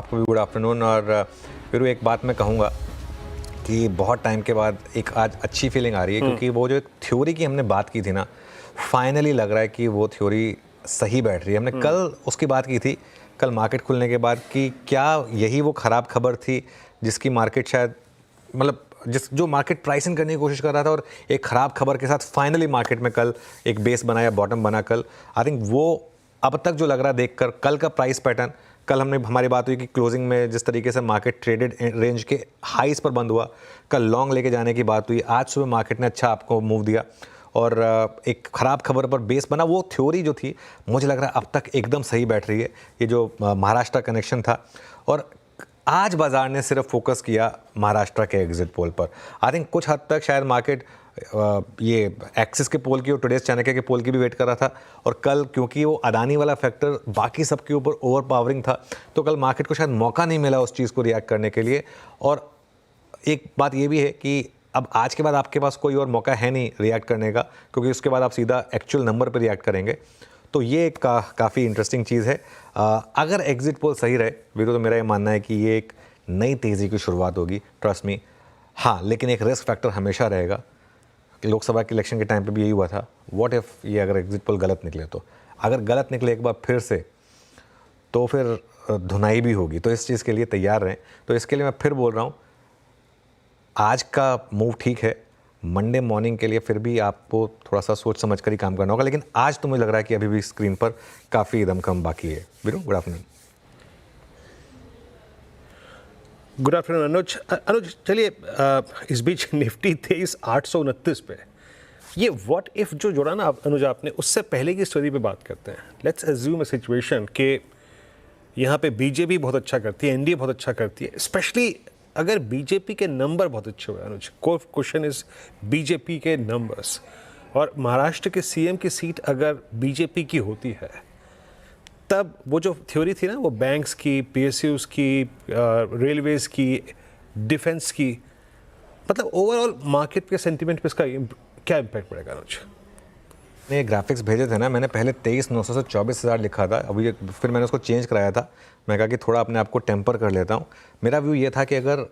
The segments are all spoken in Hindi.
आपको भी गुड आफ्टरनून। और फिर एक बात मैं कहूँगा कि बहुत टाइम के बाद एक आज अच्छी फीलिंग आ रही है, क्योंकि वो जो एक थ्योरी की हमने बात की थी ना, फाइनली लग रहा है कि वो थ्योरी सही बैठ रही है। हमने कल उसकी बात की थी, कल मार्केट खुलने के बाद, कि क्या यही वो ख़राब खबर थी जिसकी मार्केट शायद मतलब जो मार्केट प्राइसिंग करने की कोशिश कर रहा था, और एक ख़राब खबर के साथ फाइनली मार्केट में कल एक बेस बना या बॉटम बना कल। आई थिंक वो अब तक जो लग रहा है देखकर कल का प्राइस पैटर्न, कल हमारी बात हुई कि क्लोजिंग में जिस तरीके से मार्केट ट्रेडेड रेंज के हाईस पर बंद हुआ, कल लॉन्ग लेके जाने की बात हुई, आज सुबह मार्केट ने अच्छा आपको मूव दिया और एक ख़राब खबर पर बेस बना। वो थ्योरी जो थी मुझे लग रहा है अब तक एकदम सही बैठ रही है, ये जो महाराष्ट्र कनेक्शन था। और आज बाजार ने सिर्फ फोकस किया महाराष्ट्र के एग्जिट पोल पर। आई थिंक कुछ हद तक शायद मार्केट ये एक्सिस के पोल की और टुडेज चाणक्य के पोल की भी वेट कर रहा था, और कल क्योंकि वो अदानी वाला फैक्टर बाकी सबके ऊपर ओवर पावरिंग था, तो कल मार्केट को शायद मौका नहीं मिला उस चीज़ को रिएक्ट करने के लिए। और एक बात ये भी है कि अब आज के बाद आपके पास कोई और मौका है नहीं रिएक्ट करने का, क्योंकि उसके बाद आप सीधा एक्चुअल नंबर पर रिएक्ट करेंगे। तो ये एक काफ़ी इंटरेस्टिंग चीज़ है। अगर एग्जिट पोल सही रहे वीरो, तो मेरा ये मानना है कि ये एक नई तेज़ी की शुरुआत होगी, ट्रस्ट मी। हाँ, लेकिन एक रिस्क फैक्टर हमेशा रहेगा। लोकसभा के इलेक्शन के टाइम पे भी यही हुआ था। व्हाट इफ़ ये अगर एग्जिट पोल गलत निकले, तो अगर गलत निकले एक बार फिर से, तो फिर धुनाई भी होगी। तो इस चीज़ के लिए तैयार रहें। तो इसके लिए मैं फिर बोल रहा हूँ, आज का मूव ठीक है, मंडे मॉर्निंग के लिए फिर भी आपको थोड़ा सा सोच समझ कर ही काम करना होगा। लेकिन आज तो मुझे लग रहा है कि अभी भी स्क्रीन पर काफ़ी दमखम बाकी है। Veeru, good afternoon. Good afternoon Anuj. Anuj चलिए, इस बीच निफ्टी 23,829 पे, ये व्हाट इफ जो जोड़ा ना अनुज आपने, उससे पहले की स्टोरी पे बात करते हैं। लेट्स अज्यूम अ सिचुएशन कि यहाँ पे बीजेपी बहुत अच्छा करती है, एनडीए बहुत अच्छा करती है, स्पेशली अगर बीजेपी के नंबर बहुत अच्छे हुए। अनुज, क्वेश्चन इज बीजेपी के नंबर्स, और महाराष्ट्र के सीएम की सीट अगर बीजेपी की होती है, तब वो जो थ्योरी थी ना, वो बैंक्स की, पीएसयूज की, रेलवेज की, डिफेंस की, मतलब ओवरऑल मार्केट के सेंटीमेंट पे इसका क्या इम्पैक्ट पड़ेगा अनुज? ये ग्राफिक्स भेजे थे ना, मैंने पहले 23,900 से 24,000 लिखा था। अभी फिर मैंने उसको चेंज कराया था। मैं कहा कि थोड़ा अपने आप को टेम्पर कर लेता हूँ। मेरा व्यू ये था कि अगर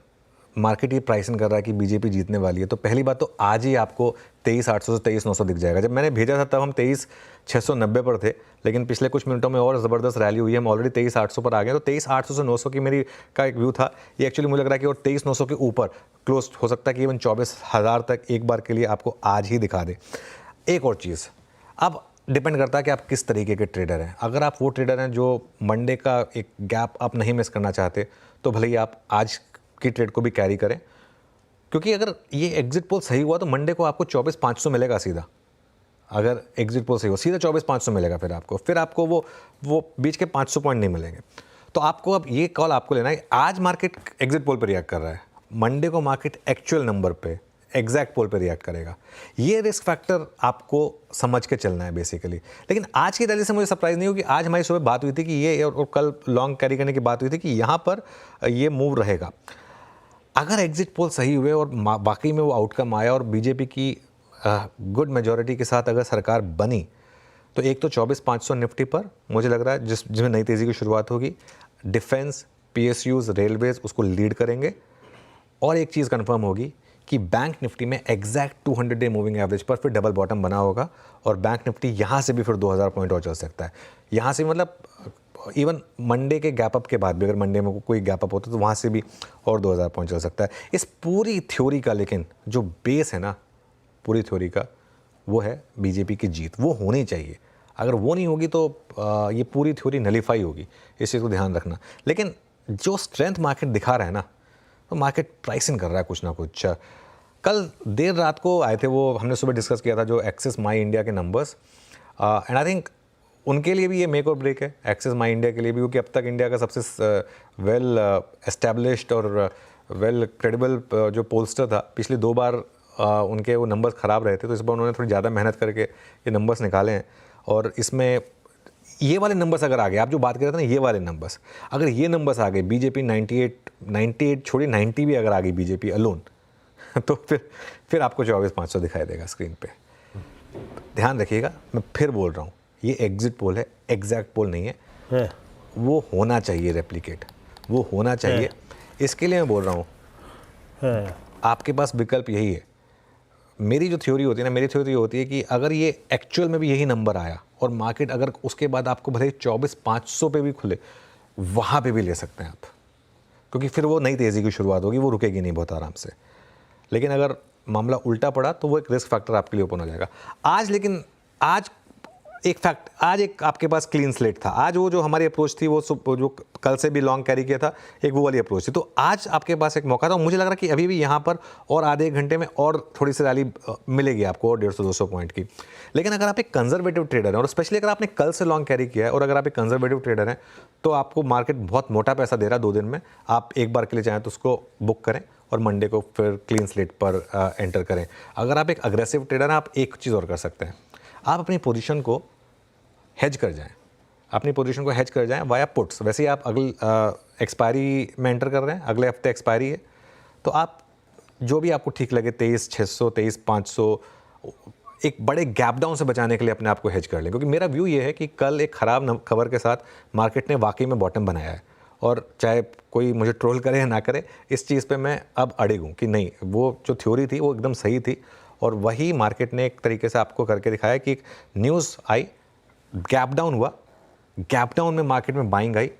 मार्केट ये प्राइसिंग कर रहा है कि बीजेपी जीतने वाली है, तो पहली बात तो आज ही आपको 23,800 से 23,900 दिख जाएगा। जब मैंने भेजा था तब हम 23,690 पर थे, लेकिन पिछले कुछ मिनटों में और ज़बरदस्त रैली हुई है, हम ऑलरेडी 23,800 पर आ गए। तो 23,800 से 900 की मेरी का एक व्यू था। ये एक्चुअली मुझे लग रहा है कि और 23,900 के ऊपर क्लोज हो सकता है कि इवन 24,000 तक एक बार के लिए आपको आज ही दिखा दे। एक और चीज़, अब डिपेंड करता है कि आप किस तरीके के ट्रेडर हैं। अगर आप वो ट्रेडर हैं जो मंडे का एक गैप आप नहीं मिस करना चाहते, तो भले ही आप आज की ट्रेड को भी कैरी करें, क्योंकि अगर ये एग्जिट पोल सही हुआ तो मंडे को आपको 24,500 मिलेगा सीधा। अगर एग्जिट पोल सही हो, सीधा 24,500 मिलेगा। फिर आपको वो बीच के 500 पॉइंट नहीं मिलेंगे। तो आपको अब ये कॉल आपको लेना है। आज मार्केट एग्जिट पोल पर रिएक्ट कर रहा है, मंडे को मार्केट एक्चुअल नंबर पे, एग्जैक्ट पोल पे रिएक्ट करेगा। ये रिस्क फैक्टर आपको समझ के चलना है बेसिकली। लेकिन आज की रैली से मुझे सरप्राइज नहीं होगी। आज हमारी सुबह बात हुई थी कि ये, और कल लॉन्ग कैरी करने की बात हुई थी कि यहाँ पर ये मूव रहेगा। अगर एग्जिट पोल सही हुए और बाकी में वो आउटकम आया और बीजेपी की गुड मेजॉरिटी के साथ अगर सरकार बनी, तो एक तो 24,500 निफ्टी पर मुझे लग रहा है जिसमें नई तेज़ी की शुरुआत होगी। डिफेंस, पीएसयूज, रेलवेज उसको लीड करेंगे। और एक चीज़ कंफर्म होगी कि बैंक निफ्टी में एग्जैक्ट 200 डे मूविंग एवरेज पर फिर डबल बॉटम बना होगा, और बैंक निफ्टी यहाँ से भी फिर 2,000 पॉइंट और चल सकता है। यहाँ से मतलब इवन मंडे के गैप अप के बाद भी, अगर मंडे में कोई गैप अप होता है तो वहाँ से भी और 2,000 पॉइंट चल सकता है। इस पूरी थ्योरी का लेकिन जो बेस है ना, पूरी थ्योरी का, वो है बीजेपी की जीत। वो होनी चाहिए। अगर वो नहीं होगी तो ये पूरी थ्योरी नलीफाई होगी। इस चीज़ को ध्यान रखना। लेकिन जो स्ट्रेंथ मार्केट दिखा रहा है ना, तो मार्केट प्राइसिंग कर रहा है कुछ ना कुछ। कल देर रात को आए थे वो, हमने सुबह डिस्कस किया था, जो एक्सिस माई इंडिया के नंबर्स, एंड आई थिंक उनके लिए भी ये मेक और ब्रेक है, एक्सिस माई इंडिया के लिए भी, क्योंकि अब तक इंडिया का सबसे वेल एस्टेब्लिश्ड और वेल क्रेडिबल जो पोलस्टर था, पिछली 2 बार उनके वो नंबर्स ख़राब रहे थे, तो इस बार उन्होंने थोड़ी ज़्यादा मेहनत करके ये नंबर्स निकाले हैं। और इसमें ये वाले नंबर्स अगर आ गए, आप जो बात कर रहे थे ना, ये वाले नंबर्स, अगर ये नंबर्स आ गए, बीजेपी 98 छोड़ी 90 भी अगर आ गई बीजेपी अलोन, तो फिर आपको 24,500 दिखाई देगा स्क्रीन पे। ध्यान रखिएगा, मैं फिर बोल रहा हूँ, ये एग्जिट पोल है, एग्जैक्ट पोल नहीं है। वो होना चाहिए रेप्लिकेट, वो होना चाहिए। इसके लिए मैं बोल रहा हूँ, आपके पास विकल्प यही है। मेरी जो थ्योरी होती है ना, मेरी थ्योरी होती है कि अगर ये एक्चुअल में भी यही नंबर आया और मार्केट अगर उसके बाद आपको भले 24,500 पे भी खुले, वहाँ पे भी ले सकते हैं आप, क्योंकि फिर वो नई तेज़ी की शुरुआत होगी, वो रुकेगी नहीं बहुत आराम से। लेकिन अगर मामला उल्टा पड़ा तो वो एक रिस्क फैक्टर आपके लिए ओपन हो जाएगा। आज एक आपके पास क्लीन स्लेट था। आज वो जो हमारी अप्रोच थी, वो जो कल से भी लॉन्ग कैरी किया था, एक वो वाली अप्रोच थी। तो आज आपके पास एक मौका था और मुझे लग रहा है कि अभी भी यहाँ पर और आधे एक घंटे में और थोड़ी सी रैली मिलेगी आपको, और 150-200 पॉइंट की। लेकिन अगर आप एक कंजर्वेटिव ट्रेडर हैं, और स्पेशली अगर आपने कल से लॉन्ग कैरी किया है, और अगर आप एक कंजर्वेटिव ट्रेडर हैं, तो आपको मार्केट बहुत मोटा पैसा दे रहा है 2 दिन में। आप एक बार के लिए चाहें तो उसको बुक करें और मंडे को फिर क्लीन स्लेट पर एंटर करें। अगर आप एक अग्रेसिव ट्रेडर हैं, आप एक चीज़ और कर सकते हैं, आप अपनी पोजीशन को हेज कर जाएं, अपनी पोजीशन को हेज कर जाएं वाया पुट्स। वैसे ही आप अगले एक्सपायरी में एंटर कर रहे हैं, अगले हफ्ते एक्सपायरी है, तो आप जो भी आपको ठीक लगे 23,600, 23,500, एक बड़े गैप डाउन से बचाने के लिए अपने आप को हेज कर लें। क्योंकि मेरा व्यू ये है कि कल एक ख़राब खबर के साथ मार्केट ने वाकई में बॉटम बनाया है, और चाहे कोई मुझे ट्रोल करे या ना करे, इस चीज़ पे मैं अब अड़िग हूँ कि नहीं, वो जो थ्योरी थी वो एकदम सही थी, और वही मार्केट ने एक तरीके से आपको करके दिखाया कि एक न्यूज़ आई, गैप डाउन हुआ, गैप डाउन में मार्केट में बाइंग आई।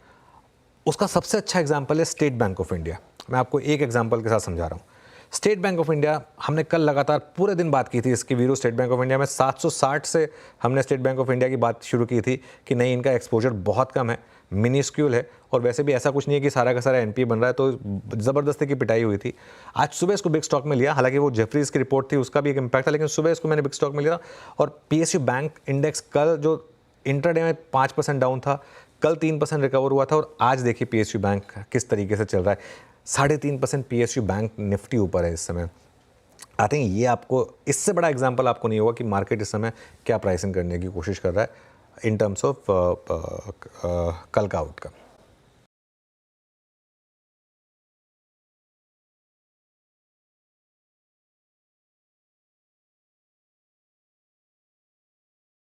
उसका सबसे अच्छा एग्जांपल है स्टेट बैंक ऑफ इंडिया। मैं आपको एक एग्जांपल के साथ समझा रहा हूँ। स्टेट बैंक ऑफ इंडिया, हमने कल लगातार पूरे दिन बात की थी इसकी Veeru. State bank of India में 760 से हमने स्टेट बैंक ऑफ इंडिया की बात शुरू की थी कि नहीं, इनका एक्सपोजर बहुत कम है, मिनिस्क्यूल है, और वैसे भी ऐसा कुछ नहीं है कि सारा का सारा एनपीए बन रहा है। तो ज़बरदस्ती की पिटाई हुई थी। आज सुबह इसको बिग स्टॉक में लिया, हालांकि वो जेफरीज की रिपोर्ट थी, उसका भी एक इम्पैक्ट था, लेकिन सुबह इसको मैंने बिग स्टॉक में लिया। और पीएसयू बैंक इंडेक्स कल जो इंट्राडे में 5% डाउन था, कल 3% रिकवर हुआ था, और आज देखिए पीएसयू बैंक किस तरीके से चल रहा है। 3.5% पीएसयू बैंक निफ्टी ऊपर है इस समय। आई थिंक ये आपको, इससे बड़ा एग्जांपल आपको नहीं होगा कि मार्केट इस समय क्या प्राइसिंग करने की कोशिश कर रहा है इन टर्म्स ऑफ कल का आउटकम।